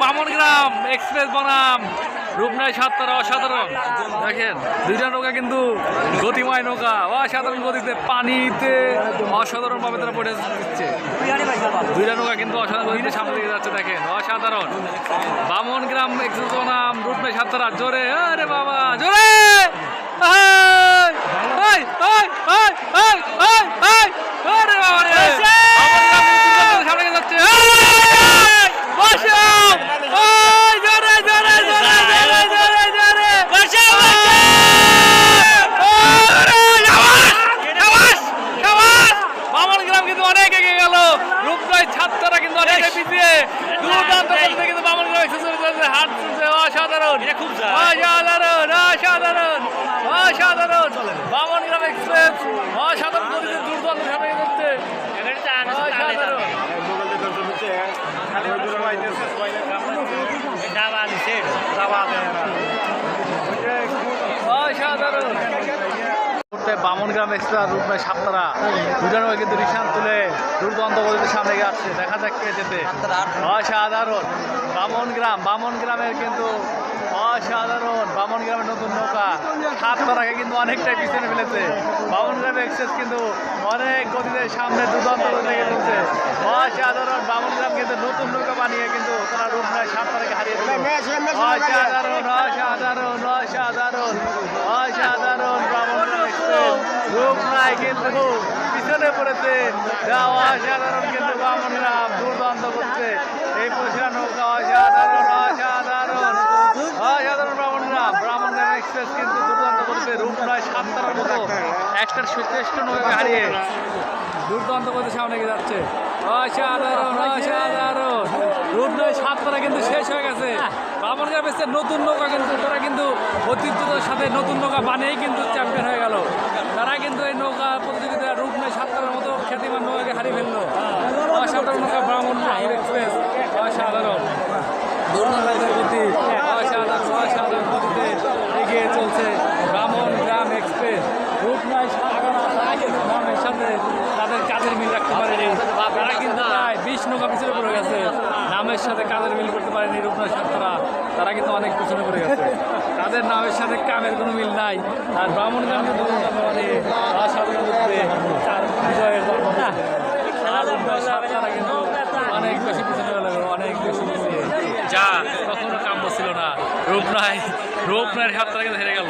Bamangram express বনাম রূপনাই সাততারা অসাধারণ। দেখেন দুইটা নৌকা কিন্তু গতিময় নৌকা, অসাধারণ গতিতে পানিতে অসাধারণভাবে তারা পড়ে দিচ্ছে। দুইটা নৌকা কিন্তু অসাধারণ গতিতে সামনে দিকে যাচ্ছে। দেখেন অসাধারণ। বামনগ্রাম এক্সপ্রেস বনাম রূপনাই সাততারা। জোরে, আরে বাবা জোরে, আরে বাবা রে, সামনে যাচ্ছে। বামনগ্রাম কিন্তু অনেক এগিয়ে গেল, রূপনাই ছাত্ররা কিন্তু অনেক পিছিয়ে। দুর্দান্ত কিন্তু বামনগ্রাম হাত তুলছে। অসাধারণ, অসাধারণ, অসাধারণ, অসাধারণ। বামনগ্রাম এক্সপ্রেস অসাধারণ গতিতে দুর্দান্ত সামনে যাচ্ছে। অসাধারণ, অসাধারণ। বামনগ্রাম এক্সপ্রেস রূপনাই সাততারা দুটার কিন্তু রিসান তুলে দুর্দান্ত গতিতে সামনে যাচ্ছে। দেখা যাক কে যেতে। অসাধারণ। বামনগ্রামের কিন্তু অসাধারণ। বামনগ্রামের নতুন নৌকা সাততারাকে কিন্তু অনেকটাই পিছনে ফেলেছে। বামনগ্রাম এক্সপ্রেস কিন্তু অনেক গতিতে সামনে দুর্দান্ত গতিতে চলছে। অসাধারণ। বামনগ্রাম কিন্তু নতুন নৌকা বানিয়ে কিন্তু তারা রূপনাই সাততারাকে হারিয়ে দিল। অসাধারণ, অসাধারণ, অসাধারণ, অসাধারণ। বামনগ্রাম এক্সপ্রেস রূপনাই কিন্তু পিছনে পড়েছে। অসাধারণ কিন্তু বামনগ্রাম দুর্দান্ত করছে এই পয়সা নৌকা। অসাধারণ, অসাধারণ, অসাধারণ। বামনগ্রাম এক্সপ্রেস কিন্তু দুর্দান্ত করছে রূপনাই সাততারার মতো একটা শ্রেষ্ঠ নৌকা হারিয়ে দুর্দান্ত করতে সামনে এগিয়ে যাচ্ছে। অসাধারণ, অসাধারণ। রূপনাই সাততারা কিন্তু শেষ হয়ে গেছে। বামনগ্রাম এক্সপ্রেস নতুন নৌকা কিন্তু তারা কিন্তু ঐতিহ্যতার সাথে নতুন নৌকা বানিয়েই কিন্তু চ্যাম্পিয়ন হয়ে গেল। তারা কিন্তু এই নৌকা প্রতিযোগিতায় রূপনাই সাততারার মতো খ্যাতিমান নৌকাকে হারিয়ে ফেললো। অসাধারণ নৌকা বামনগ্রাম এক্সপ্রেস। অসাধারণ দুর্দান্ত গতি, অসাধারণ, অসাধারণ গতিতে এগিয়ে চলছে বামনগ্রাম এক্সপ্রেস। রূপনাই সাততারা নামের সাথে তাদের কাজের মিল রাখতে পারেনি। তারা কিন্তু প্রায় 20 নৌকা পিছনে পড়ে গেছে। নামের সাথে কাজের মিল করতে পারেনি রূপনাই সাততারা। তারা কিন্তু অনেক পিছনে পড়ে গেছে। তাদের নামের সাথে কামের কোনো মিল নাই। আর বামনগ্রাম কিন্তু অসাধারণ গতিতে তার বিজয়ের সাততারা কিন্তু অনেক বেশি পিছনে চলে গেল, অনেক বেশি পিছিয়ে যা কখনো কাম্য ছিল না। রূপনাই সাততারা কিন্তু হেরে গেল।